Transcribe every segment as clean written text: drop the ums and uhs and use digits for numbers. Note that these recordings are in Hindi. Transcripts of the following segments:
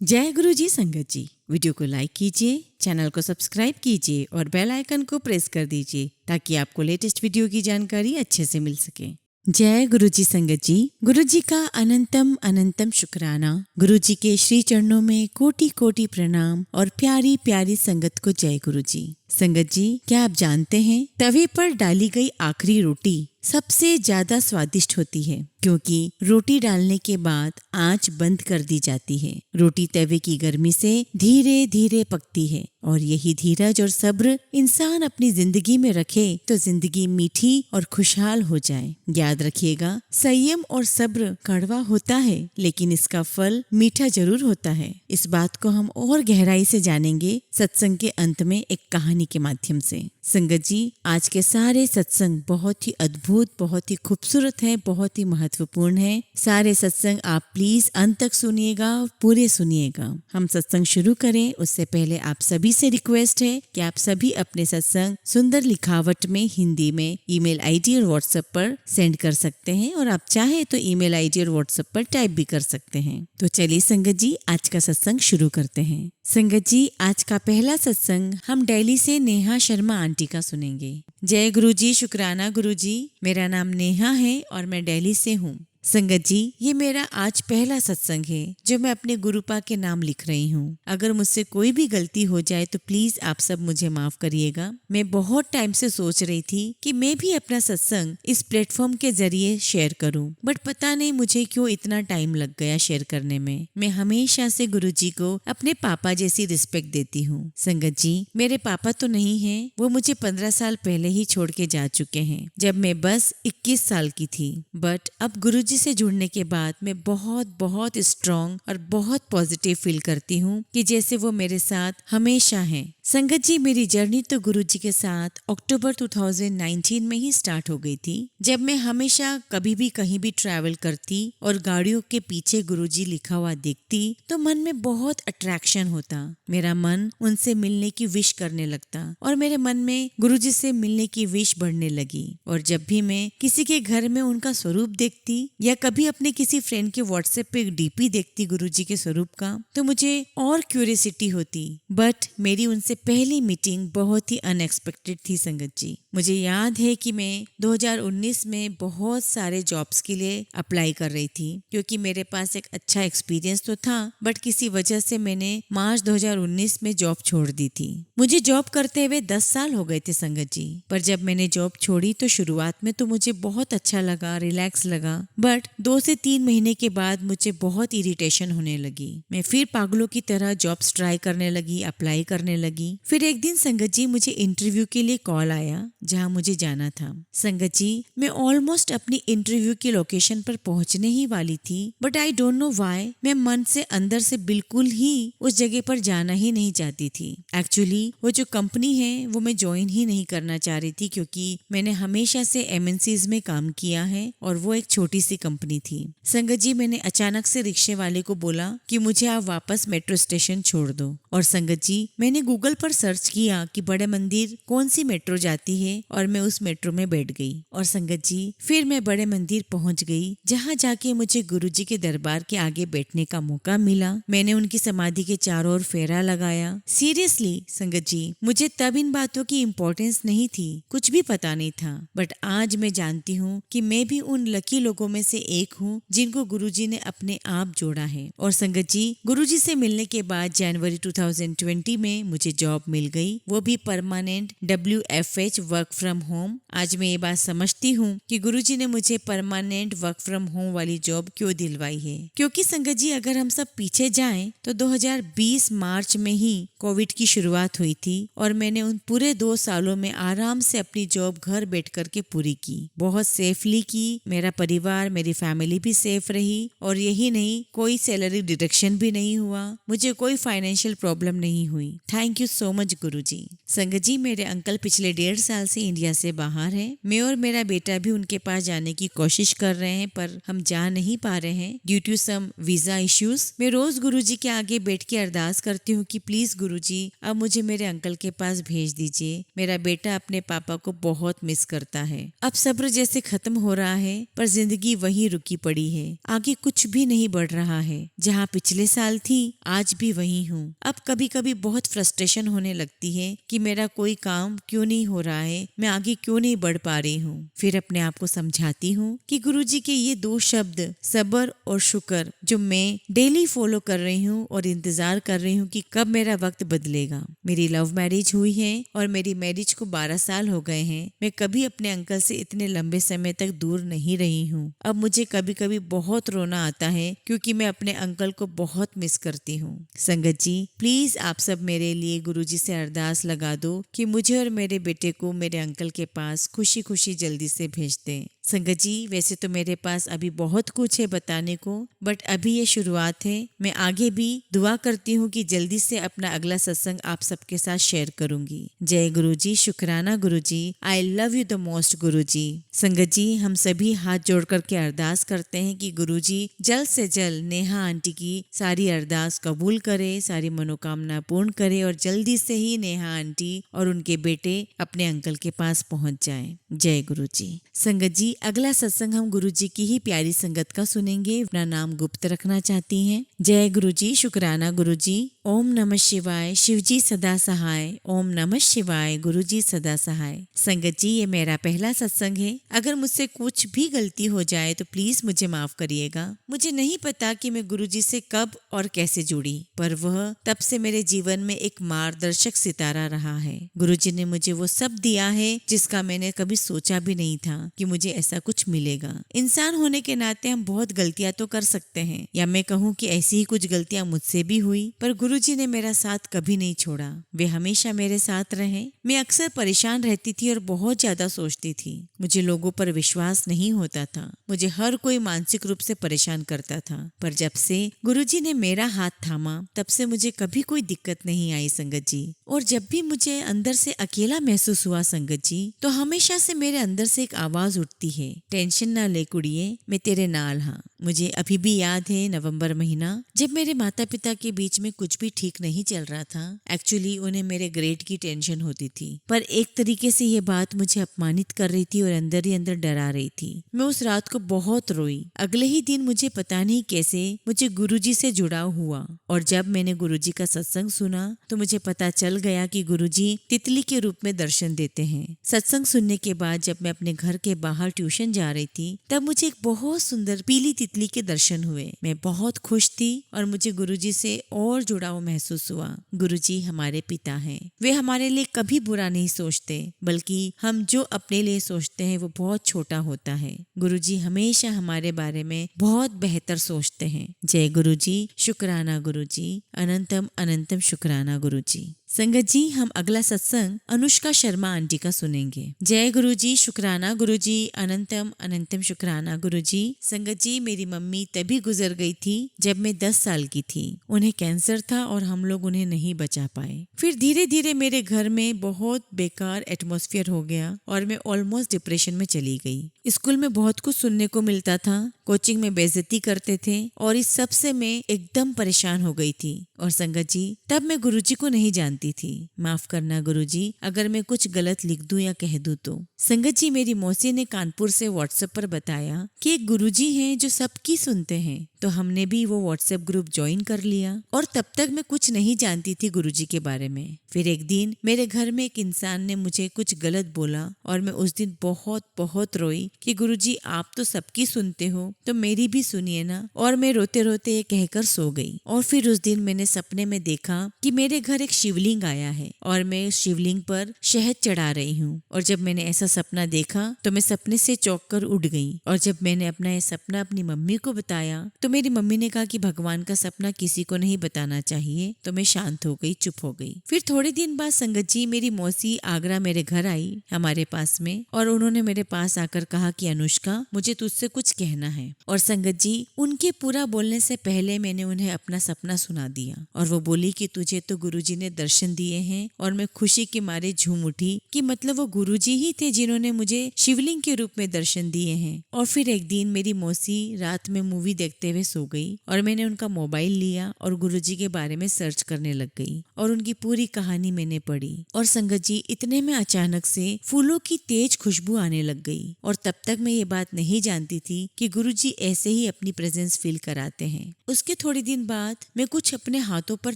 जय गुरु जी संगत जी। वीडियो को लाइक कीजिए, चैनल को सब्सक्राइब कीजिए और बेल आइकन को प्रेस कर दीजिए ताकि आपको लेटेस्ट वीडियो की जानकारी अच्छे से मिल सके। जय गुरु जी संगत जी। गुरु जी का अनंतम अनंतम शुक्राना। गुरु जी के श्री चरणों में कोटि कोटि प्रणाम और प्यारी प्यारी संगत को जय गुरु जी। संगत जी, क्या आप जानते हैं तवे पर डाली गई आखिरी रोटी सबसे ज्यादा स्वादिष्ट होती है, क्योंकि रोटी डालने के बाद आंच बंद कर दी जाती है। रोटी तवे की गर्मी से धीरे धीरे पकती है और यही धीरज और सब्र इंसान अपनी जिंदगी में रखे तो जिंदगी मीठी और खुशहाल हो जाए। याद रखिएगा, संयम और सब्र कड़वा होता है लेकिन इसका फल मीठा जरूर होता है। इस बात को हम और गहराई से जानेंगे सत्संग के अंत में एक कहानी के माध्यम से। संगत जी, आज के सारे सत्संग बहुत ही अद्भुत, बहुत ही खूबसूरत है, बहुत ही महत्वपूर्ण है। सारे सत्संग आप प्लीज अंत तक सुनिएगा और पूरे सुनिएगा। हम सत्संग शुरू करें उससे पहले आप सभी से रिक्वेस्ट है कि आप सभी अपने सत्संग सुंदर लिखावट में हिंदी में ईमेल आईडी और व्हाट्सएप पर सेंड कर सकते हैं, और आप चाहे तो ईमेल आईडी और व्हाट्सएप पर टाइप भी कर सकते हैं। तो चलिए संगत जी, आज का सत्संग शुरू करते हैं। संगत जी, आज का पहला सत्संग हम दिल्ली से नेहा शर्मा आंटी का सुनेंगे। जय गुरु जी, शुक्राना गुरु जी। मेरा नाम नेहा है और मैं दिल्ली से हूँ। संगत जी, ये मेरा आज पहला सत्संग है जो मैं अपने गुरुपा के नाम लिख रही हूँ। अगर मुझसे कोई भी गलती हो जाए तो प्लीज आप सब मुझे माफ करिएगा। मैं बहुत टाइम से सोच रही थी कि मैं भी अपना सत्संग इस प्लेटफॉर्म के जरिए शेयर करूँ, बट पता नहीं मुझे क्यों इतना टाइम लग गया शेयर करने में। मैं हमेशा से गुरुजी को अपने पापा जैसी रिस्पेक्ट देती हूँ। संगत जी, मेरे पापा तो नहीं है, वो मुझे 15 साल पहले ही छोड़ के जा चुके हैं जब मैं बस 21 साल की थी। बट अब गुरुजी से जुड़ने के बाद मैं बहुत बहुत स्ट्रॉन्ग और बहुत पॉजिटिव फील करती हूँ कि जैसे वो मेरे साथ हमेशा हैं। संगत जी, मेरी जर्नी तो गुरुजी के साथ अक्टूबर 2019 में ही स्टार्ट हो गई थी, जब मैं हमेशा कभी भी कहीं भी ट्रैवल करती और गाड़ियों के पीछे गुरुजी लिखा हुआ देखती तो मन में बहुत अट्रैक्शन होता। मेरा मन उनसे मिलने की विश करने लगता और मेरे मन में गुरुजी से मिलने की विश बढ़ने लगी। और जब भी मैं किसी के घर में उनका स्वरूप देखती या कभी अपने किसी फ्रेंड के व्हाट्सएप पे डीपी देखती गुरुजी के स्वरूप का, तो मुझे और क्यूरियोसिटी होती। बट मेरी उनसे पहली मीटिंग बहुत ही अनएक्सपेक्टेड थी। संगत जी, मुझे याद है कि मैं 2019 में बहुत सारे जॉब्स के लिए अप्लाई कर रही थी, क्योंकि मेरे पास एक अच्छा एक्सपीरियंस तो था, बट किसी वजह से मैंने मार्च 2019 में जॉब छोड़ दी थी। मुझे जॉब करते हुए 10 साल हो गए थे संगत जी। पर जब मैंने जॉब छोड़ी तो शुरुआत में तो मुझे बहुत अच्छा लगा, रिलैक्स लगा, बट 2 से 3 महीने के बाद मुझे बहुत इरिटेशन होने लगी। मैं फिर पागलों की तरह जॉब्स ट्राई करने लगी, अप्लाई करने लगी। फिर एक दिन संगत जी, मुझे इंटरव्यू के लिए कॉल आया जहां मुझे जाना था। संगत जी, मैं ऑलमोस्ट अपनी इंटरव्यू की लोकेशन पर पहुंचने ही वाली थी, but I don't know why मैं मन से अंदर से बिल्कुल ही उस जगह पर जाना ही नहीं चाहती थी। एक्चुअली वो जो कंपनी है वो मैं ज्वाइन ही नहीं करना चाह रही थी, क्योंकि मैंने हमेशा से एमएनसीज में काम किया है और वो एक छोटी सी कंपनी थी। संगत जी, मैंने अचानक से रिक्शे वाले को बोला कि मुझे आप वापस मेट्रो स्टेशन छोड़ दो। और संगत जी, मैंने गूगल पर सर्च किया कि बड़े मंदिर कौन सी मेट्रो जाती है और मैं उस मेट्रो में बैठ गई। और संगत जी, फिर मैं बड़े मंदिर पहुंच गई, जहां जाके मुझे गुरुजी के दरबार के आगे बैठने का मौका मिला। मैंने उनकी समाधि के चारों ओर फेरा लगाया। सीरियसली संगत जी, मुझे तब इन बातों की इम्पोर्टेंस नहीं थी, कुछ भी पता नहीं था, बट आज मैं जानती हूँ कि मैं भी उन लकी लोगों में से एक हूँ जिनको गुरुजी ने अपने आप जोड़ा है। और संगत जी, गुरुजी से मिलने के बाद जनवरी 2020 में मुझे जॉब मिल गई, वो भी permanent WFH work from home. आज मैं ये बात समझती हूँ कि गुरुजी ने मुझे परमानेंट वर्क फ्रॉम होम वाली जॉब क्यों दिलवाई है, क्योंकि संगत जी, अगर हम सब पीछे जाएं तो 2020 मार्च में ही कोविड की शुरुआत हुई थी और मैंने उन पूरे 2 सालों में आराम से अपनी जॉब घर बैठ करके पूरी की, बहुत सेफली की। मेरा परिवार, मेरी फैमिली भी सेफ रही, और यही नहीं, कोई सैलरी डिडक्शन भी नहीं हुआ, मुझे कोई फाइनेंशियल प्रॉब्लम नहीं हुई। थैंक यू सो मच गुरुजी। संगत जी, मेरे अंकल पिछले 1.5 साल से इंडिया से बाहर हैं। मैं और मेरा बेटा भी उनके पास जाने की कोशिश कर रहे हैं, पर हम जा नहीं पा रहे हैं due to some visa issues. मैं रोज गुरुजी के आगे बैठ के अरदास करती हूँ कि प्लीज गुरुजी अब मुझे मेरे अंकल के पास भेज दीजिए। मेरा बेटा अपने पापा को बहुत मिस करता है। अब सब्र जैसे खत्म हो रहा है, पर जिंदगी वहीं रुकी पड़ी है। आगे कुछ भी नहीं बढ़ रहा है। जहाँ पिछले साल थी आज भी वहीं हूँ। अब कभी कभी बहुत फ्रस्ट्रेशन होने लगती है कि मेरा कोई काम क्यों नहीं हो रहा है, मैं आगे क्यों नहीं बढ़ पा रही हूँ। फिर अपने आप को समझाती हूँ कि गुरुजी के ये दो शब्द सब्र और शुक्र जो मैं डेली फॉलो कर रही हूँ और इंतजार कर रही हूँ कि कब मेरा वक्त बदलेगा। मेरी लव मैरिज हुई है और मेरी मैरिज को 12 साल हो गए हैं। मैं कभी अपने अंकल से इतने लंबे समय तक दूर नहीं रही हूँ। अब मुझे कभी कभी बहुत रोना आता है क्योंकि मैं अपने अंकल को बहुत मिस करती हूँ। संगत जी, प्लीज आप सब मेरे लिए गुरुजी से अरदास लगा दो कि मुझे और मेरे बेटे को मेरे अंकल के पास खुशी खुशी जल्दी से भेज दें। संगत जी, वैसे तो मेरे पास अभी बहुत कुछ है बताने को, बट अभी ये शुरुआत है। मैं आगे भी दुआ करती हूँ कि जल्दी से अपना अगला सत्संग आप सबके साथ शेयर करूंगी। जय गुरुजी, शुक्राना Guruji, I love you the most Guruji. संगत जी, हम सभी हाथ जोड़ करके अरदास करते हैं कि गुरुजी जल्द से जल्द नेहा आंटी की सारी अरदास कबूल करे, सारी मनोकामना पूर्ण करे और जल्दी से ही नेहा आंटी और उनके बेटे अपने अंकल के पास पहुंच जाएं। जय गुरुजी। संगत जी, अगला सत्संग हम गुरुजी की ही प्यारी संगत का सुनेंगे। अपना नाम गुप्त रखना चाहती हैं। जय गुरुजी, शुक्राना गुरुजी। ओम नमः शिवाय, शिवजी सदा सहाय। ओम नमः शिवाय, गुरुजी सदा सहाय। संगत जी, ये मेरा पहला सत्संग है। अगर मुझसे कुछ भी गलती हो जाए तो प्लीज मुझे माफ करिएगा। मुझे नहीं पता कि मैं गुरुजी से कब और कैसे जुड़ी, पर वह तब से मेरे जीवन में एक मार्गदर्शक सितारा रहा है। गुरुजी ने मुझे वो सब दिया है जिसका मैंने कभी सोचा भी नहीं था कि मुझे ऐसा कुछ मिलेगा। इंसान होने के नाते हम बहुत गलतियां तो कर सकते हैं, या मैं कहूँ कि ऐसी ही कुछ गलतियां मुझसे भी हुई, पर गुरुजी ने मेरा साथ कभी नहीं छोड़ा। वे हमेशा मेरे साथ रहे। मैं अक्सर परेशान रहती थी और बहुत ज्यादा सोचती थी। मुझे लोगों पर विश्वास नहीं होता था। मुझे हर कोई मानसिक रूप से परेशान करता था, पर जब से गुरुजी ने मेरा हाथ थामा तब से मुझे कभी कोई दिक्कत नहीं आई संगत जी। और जब भी मुझे अंदर से अकेला महसूस हुआ संगत जी, तो हमेशा से मेरे अंदर से एक आवाज उठती है, टेंशन ना ले कुड़िए, मैं तेरे नाल हाँ। मुझे अभी भी याद है नवंबर महीना, जब मेरे माता पिता के बीच में कुछ भी ठीक नहीं चल रहा था। एक्चुअली उन्हें मेरे ग्रेड की टेंशन होती थी, पर एक तरीके से ये बात मुझे अपमानित कर रही थी और अंदर ही अंदर डरा रही थी। मैं उस रात को बहुत रोई। अगले ही दिन मुझे पता नहीं कैसे मुझे गुरुजी से जुड़ाव हुआ, और जब मैंने गुरुजी का सत्संग सुना तो मुझे पता चल गया कि गुरुजी तितली के रूप में दर्शन देते हैं। सत्संग सुनने के बाद जब मैं अपने घर के बाहर ट्यूशन जा रही थी, तब मुझे एक बहुत सुंदर पीली तितली के दर्शन हुए। मैं बहुत खुश थी और मुझे गुरुजी से और जुड़ाव महसूस हुआ। गुरुजी हमारे पिता हैं। वे हमारे लिए कभी बुरा नहीं सोचते, बल्कि हम जो अपने लिए सोचते हैं वो बहुत छोटा होता है। गुरुजी हमेशा हमारे बारे में बहुत बेहतर सोचते हैं। जय गुरुजी, शुक्राना गुरुजी, अनंतम अनंतम शुक्राना गुरुजी। संगत जी, हम अगला सत्संग अनुष्का शर्मा आंटी का सुनेंगे। जय गुरुजी, शुक्राना गुरुजी, अनंतम अनंतम शुक्राना गुरुजी। संगत जी, मेरी मम्मी तभी गुजर गई थी जब मैं 10 साल की थी। उन्हें कैंसर था और हम लोग उन्हें नहीं बचा पाए। फिर धीरे धीरे मेरे घर में बहुत बेकार एटमॉस्फेयर हो गया और मैं ऑलमोस्ट डिप्रेशन में चली गई। स्कूल में बहुत कुछ सुनने को मिलता था, कोचिंग में बेइज्जती करते थे, और इस सब से मैं एकदम परेशान हो गई थी। और संगत जी, तब मैं गुरुजी को नहीं जानती थी। माफ करना गुरुजी अगर मैं कुछ गलत लिख दूं या कह दूं तो। संगत जी, मेरी मौसी ने कानपुर से व्हाट्सएप पर बताया कि एक गुरुजी हैं जो सबकी सुनते हैं, तो हमने भी वो व्हाट्सएप ग्रुप ज्वाइन कर लिया। और तब तक मैं कुछ नहीं जानती थी गुरुजी के बारे में। फिर एक दिन मेरे घर में एक इंसान ने मुझे कुछ गलत बोला और मैं उस दिन बहुत बहुत रोई कि गुरुजी आप तो सबकी सुनते हो तो मेरी भी सुनिए ना। और मैं रोते रोते ये कहकर सो गई। और फिर उस दिन मैंने सपने में देखा कि मेरे घर एक शिवलिंग आया है और मैं उस शिवलिंग पर शहद चढ़ा रही हूँ। और जब मैंने ऐसा सपना देखा तो मैं सपने से चौंक कर उठ गई। और जब मैंने अपना ये सपना अपनी मम्मी को बताया तो मेरी मम्मी ने कहा कि भगवान का सपना किसी को नहीं बताना चाहिए। तो मैं शांत हो गई, चुप हो गई। फिर थोड़े दिन बाद संगत जी, मेरी मौसी आगरा मेरे घर आई हमारे पास में, और उन्होंने मेरे पास आकर कहा कि अनुष्का मुझे तुझसे कुछ कहना है। और संगत जी, उनके पूरा बोलने से पहले मैंने उन्हें अपना सपना सुना दिया और वो बोली कि तुझे तो गुरुजी ने दर्शन दर्शन दिए हैं और मैं खुशी के मारे झूम उठी कि मतलब वो गुरुजी ही थे जिन्होंने मुझे शिवलिंग के रूप में दर्शन दिए हैं। और फिर एक दिन मेरी मौसी रात में मूवी देखते हुए सो गई और मैंने उनका मोबाइल लिया और गुरुजी के बारे में सर्च करने लग गई और उनकी पूरी कहानी मैंने पढ़ी। और संगत जी, इतने में अचानक से फूलों की तेज खुशबू आने लग गई और तब तक मैं ये बात नहीं जानती थी कि गुरुजी ऐसे ही अपनी प्रेजेंस फील कराते हैं। उसके थोड़े दिन बाद मैं कुछ अपने हाथों पर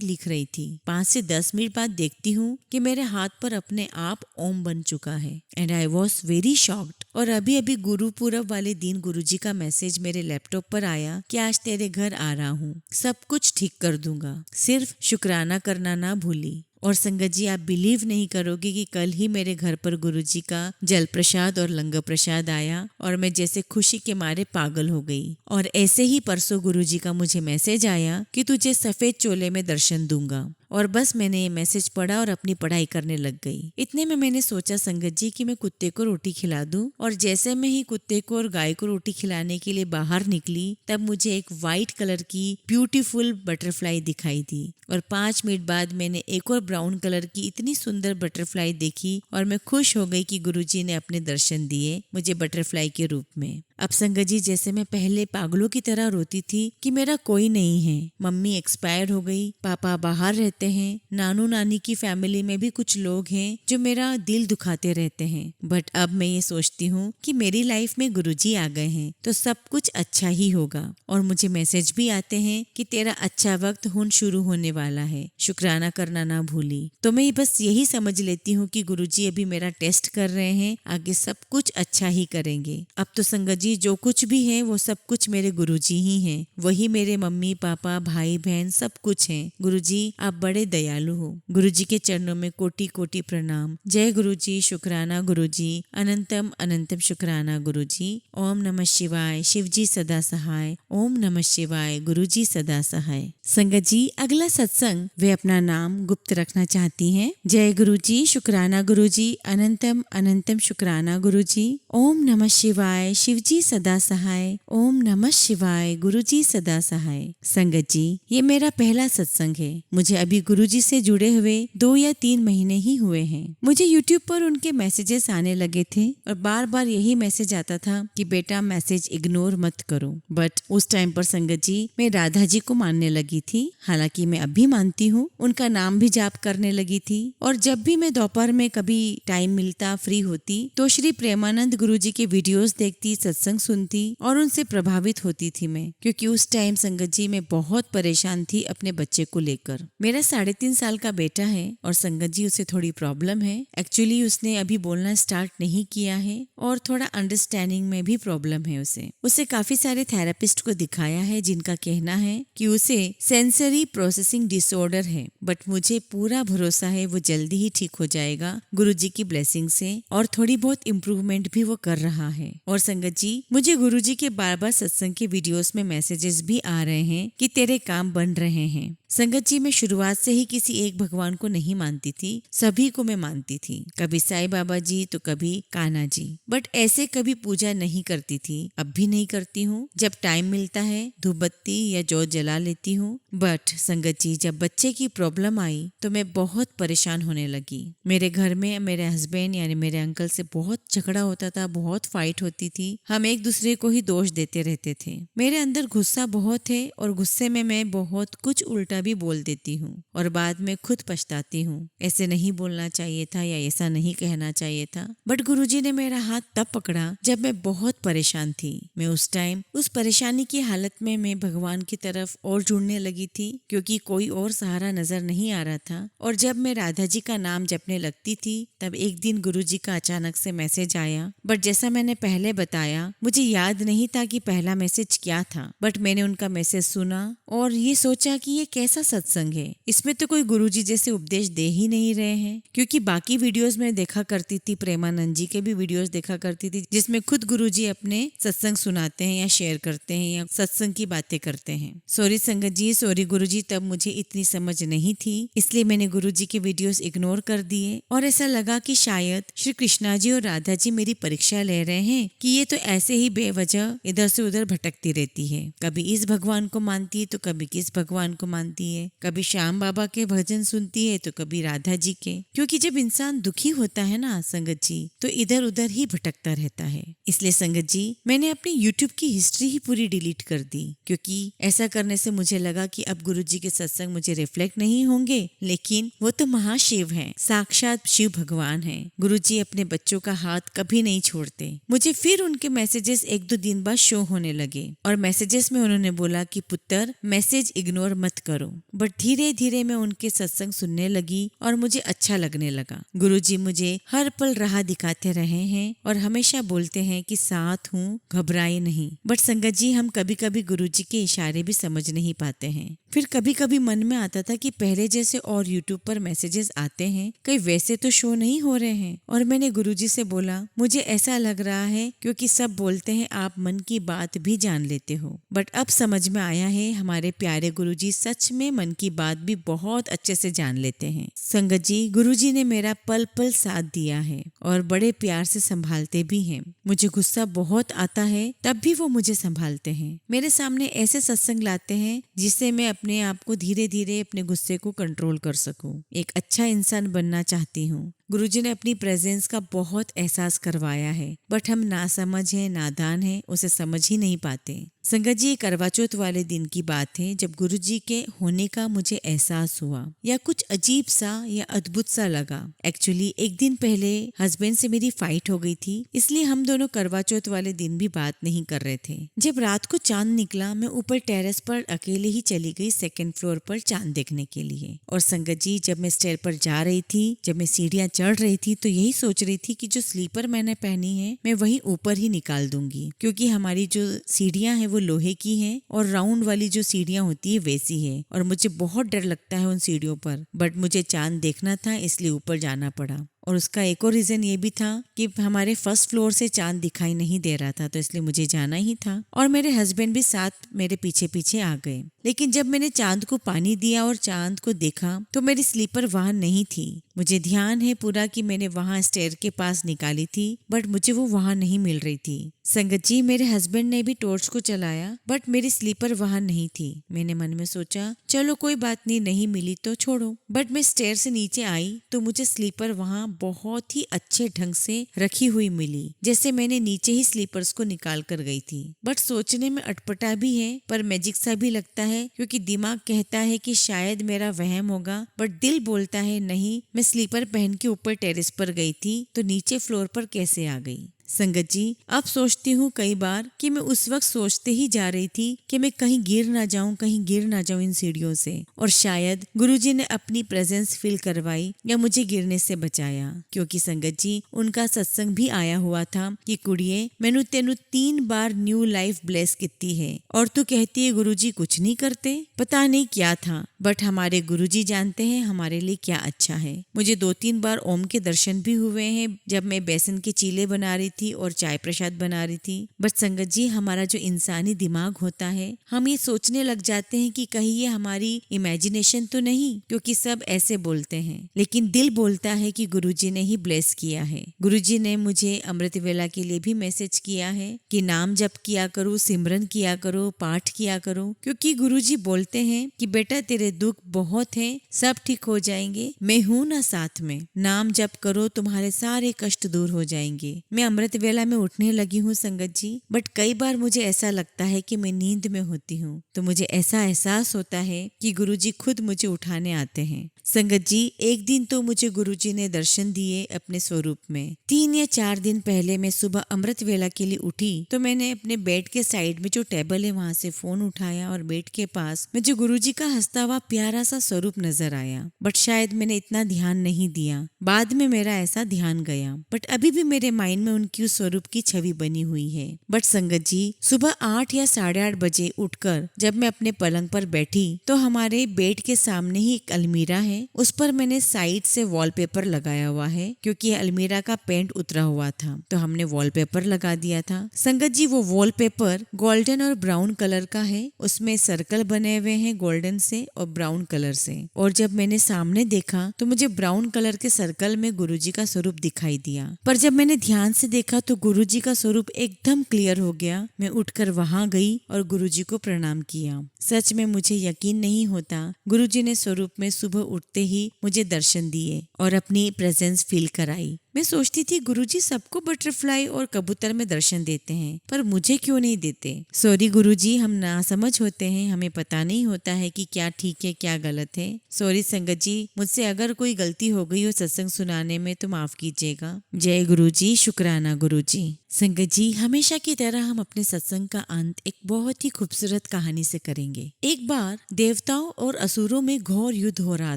लिख रही थी। 5 से 10 मिनट बाद देखती हूँ कि मेरे हाथ पर अपने आप ओम बन चुका है and I was very shocked. और अभी अभी गुरु पूरब वाले दिन गुरुजी का मैसेज मेरे लैपटॉप पर आया कि आज तेरे घर आ रहा हूँ, सब कुछ ठीक कर दूंगा, सिर्फ शुक्राना करना ना भूली। और संगत जी, आप बिलीव नहीं करोगे कि कल ही मेरे घर पर गुरुजी का जल प्रसाद और लंगर प्रसाद आया और मैं जैसे खुशी के मारे पागल हो गई। और ऐसे ही परसों गुरुजी का मुझे मैसेज आया कि तुझे सफेद चोले में दर्शन दूंगा। और बस मैंने ये मैसेज पढ़ा और अपनी पढ़ाई करने लग गई। इतने में मैंने सोचा संगत जी कि मैं कुत्ते को रोटी खिला दूं। और जैसे मैं ही कुत्ते को और गाय को रोटी खिलाने के लिए बाहर निकली तब मुझे एक वाइट कलर की ब्यूटीफुल बटरफ्लाई दिखाई दी और 5 मिनट बाद मैंने एक और ब्राउन कलर की इतनी सुंदर बटरफ्लाई देखी और मैं खुश हो गई कि गुरुजी ने अपने दर्शन दिए मुझे बटरफ्लाई के रूप में। अब संगत जी, जैसे मैं पहले पागलों की तरह रोती थी कि मेरा कोई नहीं है, मम्मी एक्सपायर हो गई, पापा बाहर रहते हैं, नानू नानी की फैमिली में भी कुछ लोग हैं जो मेरा दिल दुखाते रहते हैं। बट अब मैं ये सोचती हूँ कि मेरी लाइफ में गुरुजी आ गए हैं तो सब कुछ अच्छा ही होगा। और मुझे मैसेज भी आते हैं कि तेरा अच्छा वक्त हुन शुरू होने वाला है, शुक्राना करना ना भूली। तो मैं बस यही समझ लेती हूँ कि गुरुजी अभी मेरा टेस्ट कर रहे हैं, आगे सब कुछ अच्छा ही करेंगे। अब तो संगत जी, जो कुछ भी है वो सब कुछ मेरे गुरुजी ही हैं, वही मेरे मम्मी पापा भाई बहन सब कुछ हैं। गुरुजी आप बड़े दयालु हो। गुरुजी के चरणों में कोटि कोटि प्रणाम। जय गुरुजी, शुक्राना गुरुजी, अनंतम अनंतम शुक्राना गुरुजी। ओम नमः शिवाय, शिवजी सदा सहाय। ओम नमः शिवाय, गुरुजी सदा सहाय। संगत जी, अगला सत्संग वे अपना नाम गुप्त रखना चाहती हैं। जय गुरुजी, शुक्राना गुरुजी, अनंतम अनंतम शुक्राना गुरुजी। ओम नमः शिवाय, शिवजी सदा सहाय। ओम नमः शिवाय, गुरुजी सदा सहाय। संगत जी, ये मेरा पहला सत्संग है। मुझे अभी गुरुजी से जुड़े हुए 2 या 3 महीने ही हुए हैं। मुझे यूट्यूब पर उनके मैसेजेस आने लगे थे और बार बार यही मैसेज आता था कि बेटा मैसेज इग्नोर मत करो। बट उस टाइम पर संगत जी मैं राधा जी को मानने लगी थी, हालांकि मैं अब भी मानती हूँ। उनका नाम भी जाप करने लगी थी और जब भी मैं दोपहर में कभी टाइम मिलता, फ्री होती तो श्री प्रेमानंद गुरुजी के वीडियोस देखती, सत्संग सुनती और उनसे प्रभावित होती थी मैं, क्योंकि उस टाइम संगत जी मैं बहुत परेशान थी अपने बच्चे को लेकर। मेरा 3.5 साल का बेटा है और संगत जी उसे थोड़ी प्रॉब्लम है। एक्चुअली उसने अभी बोलना स्टार्ट नहीं किया है और थोड़ा अंडरस्टैंडिंग में भी प्रॉब्लम है उसे काफी सारे थेरेपिस्ट को दिखाया है जिनका कहना है कि उसे सेंसरी प्रोसेसिंग डिसऑर्डर है। बट मुझे पूरा भरोसा है वो जल्दी ही ठीक हो जाएगा गुरुजी की ब्लेसिंग से और थोड़ी बहुत इम्प्रूवमेंट भी वो कर रहा है। और संगत जी, मुझे गुरुजी के बार बार सत्संग के वीडियोस में मैसेजेस भी आ रहे हैं कि तेरे काम बन रहे हैं। संगत जी, मैं शुरुआत से ही किसी एक भगवान को नहीं मानती थी, सभी को मैं मानती थी, कभी साईं बाबा जी तो कभी कान्हा जी, बट ऐसे कभी पूजा नहीं करती थी। अब भी नहीं करती हूँ। जब टाइम मिलता है धूप बत्ती या जोत जला लेती हूँ। बट संगत जी, जब बच्चे की प्रॉब्लम आई तो मैं बहुत परेशान होने लगी। मेरे घर में मेरे हस्बैंड यानी मेरे अंकल से बहुत झगड़ा होता था, बहुत फाइट होती थी। हम एक दूसरे को ही दोष देते रहते थे। मेरे अंदर गुस्सा बहुत है और गुस्से में मैं बहुत कुछ उल्टा भी बोल देती हूँ और बाद में खुद पछताती हूँ, ऐसे नहीं बोलना चाहिए था या ऐसा नहीं कहना चाहिए था। बट गुरुजी ने मेरा हाथ तब पकड़ा जब मैं बहुत परेशान थी। मैं उस टाइम उस परेशानी की हालत में मैं भगवान की तरफ और जुड़ने लगी थी, क्योंकि कोई और सहारा नजर नहीं आ रहा था। और जब मैं राधा जी का नाम जपने लगती थी तब एक दिन गुरुजी का अचानक से मैसेज आया। बट जैसा मैंने पहले बताया, मुझे याद नहीं था कि पहला मैसेज क्या था। बट मैंने उनका मैसेज सुना और ये सोचा कि ये कैसा सत्संग है, इसमें तो कोई गुरुजी जैसे उपदेश दे ही नहीं रहे हैं। क्योंकि बाकी वीडियोस में देखा करती थी, प्रेमानंद जी के भी वीडियोस देखा करती थी जिसमें खुद गुरुजी अपने सत्संग सुनाते हैं या शेयर करते हैं या सत्संग की बातें करते हैं। सॉरी संगत जी, सॉरी गुरुजी, तब मुझे इतनी समझ नहीं थी, इसलिए मैंने गुरुजी के वीडियोस इग्नोर कर दिए और ऐसा लगा कि शायद श्री कृष्णा जी और राधा जी मेरी परीक्षा ले रहे हैं कि ये तो ऐसे ही बेवजह इधर से उधर भटकती रहती है। कभी इस भगवान को मानती है तो कभी किस भगवान को मानती है, कभी श्याम बाबा के भजन सुनती है तो कभी राधा जी के। क्योंकि जब इंसान दुखी होता है ना संगत जी, तो इधर उधर ही भटकता रहता है। इसलिए संगत जी, मैंने अपनी YouTube की हिस्ट्री ही पूरी डिलीट कर दी, क्योंकि ऐसा करने से मुझे लगा कि अब गुरुजी के सत्संग मुझे रिफ्लेक्ट नहीं होंगे। लेकिन वो तो महाशिव हैं, साक्षात शिव भगवान हैं। गुरुजी अपने बच्चों का हाथ कभी नहीं छोड़ते। मुझे फिर उनके मैसेजेस 1-2 दिन बाद शो होने लगे और मैसेजेस में उन्होंने बोला कि पुत्र, मैसेज इग्नोर मत करो। बट धीरे धीरे मैं उनके सत्संग सुनने लगी और मुझे अच्छा लगने लगा। गुरुजी मुझे हर पल राह दिखाते रहे हैं और हमेशा बोलते हैं कि साथ हूँ, घबराए नहीं। बट संगत जी, हम कभी कभी गुरुजी के इशारे भी समझ नहीं पाते हैं। फिर कभी कभी मन में आता था कि पहले जैसे और YouTube पर मैसेजेस आते हैं, कहीं वैसे तो शो नहीं हो रहे हैं। और मैंने गुरुजी से बोला, मुझे ऐसा लग रहा है क्योंकि सब बोलते हैं आप मन की बात भी जान लेते हो। बट अब समझ में आया है, हमारे प्यारे गुरुजी सच में मन की बात भी बहुत अच्छे से जान लेते हैं। संगत जी, गुरुजी ने मेरा पल पल साथ दिया है और बड़े प्यार से संभालते भी हैं। मुझे गुस्सा बहुत आता है, तब भी वो मुझे संभालते हैं। मेरे सामने ऐसे सत्संग लाते हैं जिससे मैं अपने आप को धीरे धीरे अपने गुस्से को कंट्रोल कर सकूं। एक अच्छा इंसान बनना चाहती हूँ। गुरुजी ने अपनी प्रेजेंस का बहुत एहसास करवाया है, बट हम नासमझ हैं, नादान हैं, उसे समझ ही नहीं पाते। संगत जी, करवा चौथ वाले दिन की बात है जब गुरुजी के होने का मुझे एहसास हुआ, या कुछ अजीब सा या अद्भुत सा लगा। एक्चुअली एक दिन पहले हस्बैंड से मेरी फाइट हो गई थी, इसलिए हम दोनों करवा चौथ वाले दिन भी बात नहीं कर रहे थे। जब रात को चांद निकला, मैं ऊपर टेरेस पर अकेले ही चली गई 2nd फ्लोर पर चांद देखने के लिए। और संगत जी, जब मैं स्टेयर पर जा रही थी, जब मैं सीढ़ियाँ चढ़ रही थी, तो यही सोच रही थी कि जो स्लीपर मैंने पहनी है मैं वही ऊपर ही निकाल दूंगी, क्योंकि हमारी जो सीढ़ियाँ हैं वो लोहे की हैं और राउंड वाली जो सीढ़ियाँ होती है वैसी है, और मुझे बहुत डर लगता है उन सीढ़ियों पर। बट मुझे चांद देखना था, इसलिए ऊपर जाना पड़ा। और उसका एक और रीजन ये भी था कि हमारे 1st फ्लोर से चांद दिखाई नहीं दे रहा था, तो इसलिए मुझे जाना ही था। और मेरे हस्बैंड भी साथ मेरे पीछे पीछे आ गए। लेकिन जब मैंने चांद को पानी दिया और चांद को देखा तो मेरी स्लीपर वहां नहीं थी। मुझे ध्यान है पूरा कि मैंने वहां स्टेयर के पास निकाली थी, बट मुझे वो वहां नहीं मिल रही थी। संगत जी, मेरे हस्बैंड ने भी टॉर्च को चलाया, बट मेरी स्लीपर वहां नहीं थी। मैंने मन में सोचा, चलो कोई बात नहीं, नहीं मिली तो छोड़ो। बट मैं स्टेयर से नीचे आई तो मुझे स्लीपर वहां बहुत ही अच्छे ढंग से रखी हुई मिली, जैसे मैंने नीचे ही स्लीपर्स को निकाल कर गई थी। बट सोचने में अटपटा भी है, पर मैजिक सा भी लगता है, क्योंकि दिमाग कहता है कि शायद मेरा वहम होगा, बट दिल बोलता है नहीं, मैं स्लीपर पहन के ऊपर टेरेस पर गई थी तो नीचे फ्लोर पर कैसे आ गई। संगत जी, अब सोचती हूँ कई बार कि मैं उस वक्त सोचते ही जा रही थी कि मैं कहीं गिर ना जाऊं, कहीं गिर ना जाऊं इन सीढ़ियों से, और शायद गुरुजी ने अपनी प्रेजेंस फील करवाई या मुझे गिरने से बचाया। क्योंकि संगत जी, उनका सत्संग भी आया हुआ था कि कुड़िए, मैनू तेनू 3 बार न्यू लाइफ ब्लेस किती है और तू कहती है गुरुजी कुछ नहीं करते। पता नहीं क्या था, बट हमारे गुरुजी जानते हैं हमारे लिए क्या अच्छा है। मुझे 2-3 बार ओम के दर्शन भी हुए हैं जब मैं बेसन के चीले बना रही थी और चाय प्रसाद बना रही थी। बट संगत जी, हमारा जो इंसानी दिमाग होता है, हम ये सोचने लग जाते हैं कि कहीं ये हमारी इमेजिनेशन तो नहीं, क्योंकि सब ऐसे बोलते हैं। लेकिन दिल बोलता है कि गुरुजी ने ही ब्लेस किया है। गुरुजी ने मुझे अमृत वेला के लिए भी मैसेज किया है कि नाम जप किया करो, सिमरन किया करो, पाठ किया करो, क्योंकि गुरुजी बोलते हैं कि बेटा तेरे दुख बहुत हैं, सब ठीक हो जाएंगे, मैं हूँ ना साथ में। नाम जप करो, तुम्हारे सारे कष्ट दूर हो जाएंगे। मैं अमृत वेला में उठने लगी हूँ संगत जी, बट कई बार मुझे ऐसा लगता है कि मैं नींद में होती हूँ, तो मुझे ऐसा एहसास होता है कि गुरुजी खुद मुझे उठाने आते हैं। संगत जी, एक दिन तो मुझे गुरुजी ने दर्शन दिए अपने स्वरूप में। 3 या 4 दिन पहले मैं सुबह अमृत वेला के लिए उठी तो मैंने अपने बेड के साइड में जो टेबल है वहां से फोन उठाया और बेड के पास मुझे गुरुजी का हंसता हुआ प्यारा सा स्वरूप नजर आया। बट शायद मैंने इतना ध्यान नहीं दिया, बाद में मेरा ऐसा ध्यान गया, बट अभी भी मेरे माइंड में उनकी उस स्वरूप की छवि बनी हुई है। बट संगत जी, सुबह 8 या 8:30 बजे उठकर जब मैं अपने पलंग पर बैठी तो हमारे बेड के सामने ही एक अलमीरा है, उस पर मैंने साइड से वॉलपेपर लगाया हुआ है, क्योंकि अलमीरा का पेंट उतरा हुआ था तो हमने वॉलपेपर लगा दिया था। संगत जी, वो वॉलपेपर गोल्डन और ब्राउन कलर का है, उसमें सर्कल बने हुए हैं गोल्डन से और ब्राउन कलर से। और जब मैंने सामने देखा तो मुझे ब्राउन कलर के सर्कल में गुरुजी का स्वरूप दिखाई दिया, पर जब मैंने ध्यान से देखा तो गुरुजी का स्वरूप एकदम क्लियर हो गया। मैं उठकर वहां गई और गुरुजी को प्रणाम किया। सच में मुझे यकीन नहीं होता, गुरुजी ने स्वरूप में सुबह उठते ही मुझे दर्शन दिए और अपनी प्रेजेंस फील कराई। मैं सोचती थी गुरुजी सबको बटरफ्लाई और कबूतर में दर्शन देते हैं, पर मुझे क्यों नहीं देते। सॉरी गुरुजी, हम नासमझ होते हैं, हमें पता नहीं होता है कि क्या ठीक है क्या गलत है। सॉरी संगत जी, मुझसे अगर कोई गलती हो गई हो सत्संग सुनाने में तो माफ कीजिएगा। जय गुरुजी, शुक्राना गुरुजी। संगत जी, हमेशा की तरह हम अपने सत्संग का अंत एक बहुत ही खूबसूरत कहानी से करेंगे। एक बार देवताओं और असुरों में घोर युद्ध हो रहा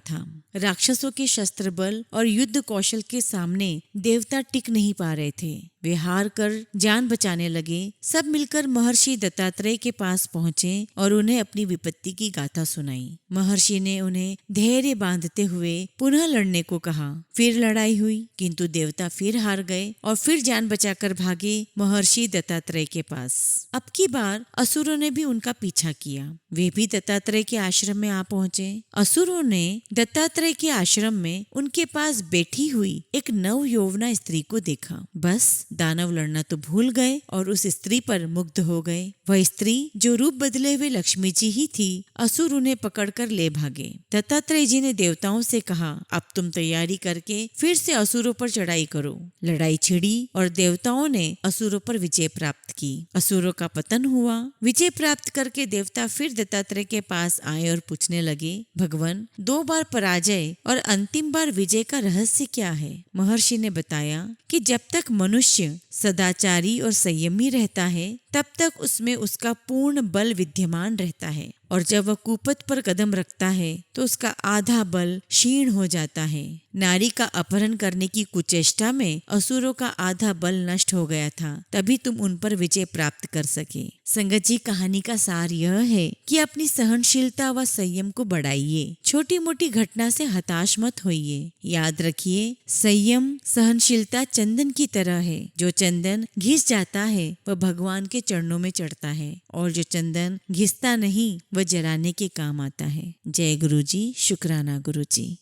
था। राक्षसों के शस्त्र बल और युद्ध कौशल के सामने देवता टिक नहीं पा रहे थे। वे हार कर जान बचाने लगे। सब मिलकर महर्षि दत्तात्रेय के पास पहुँचे और उन्हें अपनी विपत्ति की गाथा सुनाई। महर्षि ने उन्हें धैर्य बांधते हुए पुनः लड़ने को कहा। फिर लड़ाई हुई, किंतु देवता फिर हार गए और फिर जान बचाकर भागे महर्षि दत्तात्रेय के पास। अब की बार असुरों ने भी उनका पीछा किया। वे भी दत्तात्रेय के आश्रम में आ पहुँचे। असुरों ने दत्तात्रेय के आश्रम में उनके पास बैठी हुई एक नव यौवना स्त्री को देखा। बस दानव लड़ना तो भूल गए और उस स्त्री पर मुग्ध हो गए। वह स्त्री जो रूप बदले हुए लक्ष्मी जी ही थी। असुर उन्हें पकड़कर ले भागे। दत्तात्रेय जी ने देवताओं से कहा, अब तुम तैयारी करके फिर से असुरों पर चढ़ाई करो। लड़ाई छिड़ी और देवताओं ने असुरों पर विजय प्राप्त की। असुरों का पतन हुआ। विजय प्राप्त करके देवता फिर दत्तात्रेय के पास आए और पूछने लगे, भगवान, 2 बार पराजय और अंतिम बार विजय का रहस्य क्या है। महर्षि ने बताया कि जब तक मनुष्य सदाचारी और संयमी रहता है तब तक उसमें उसका पूर्ण बल विद्यमान रहता है, और जब वह कुपथ पर कदम रखता है तो उसका आधा बल क्षीण हो जाता है। नारी का अपहरण करने की कुचेष्टा में असुरों का आधा बल नष्ट हो गया था, तभी तुम उन पर विजय प्राप्त कर सके। संगत जी, कहानी का सार यह है कि अपनी सहनशीलता व संयम को बढ़ाइए। छोटी मोटी घटना से हताश मत होइए। याद रखिए, संयम सहनशीलता चंदन की तरह है। जो चंदन घिस जाता है वह भगवान के चरणों में चढ़ता है, और जो चंदन घिसता नहीं वह जलाने के काम आता है। जय गुरुजी, शुक्राना गुरुजी।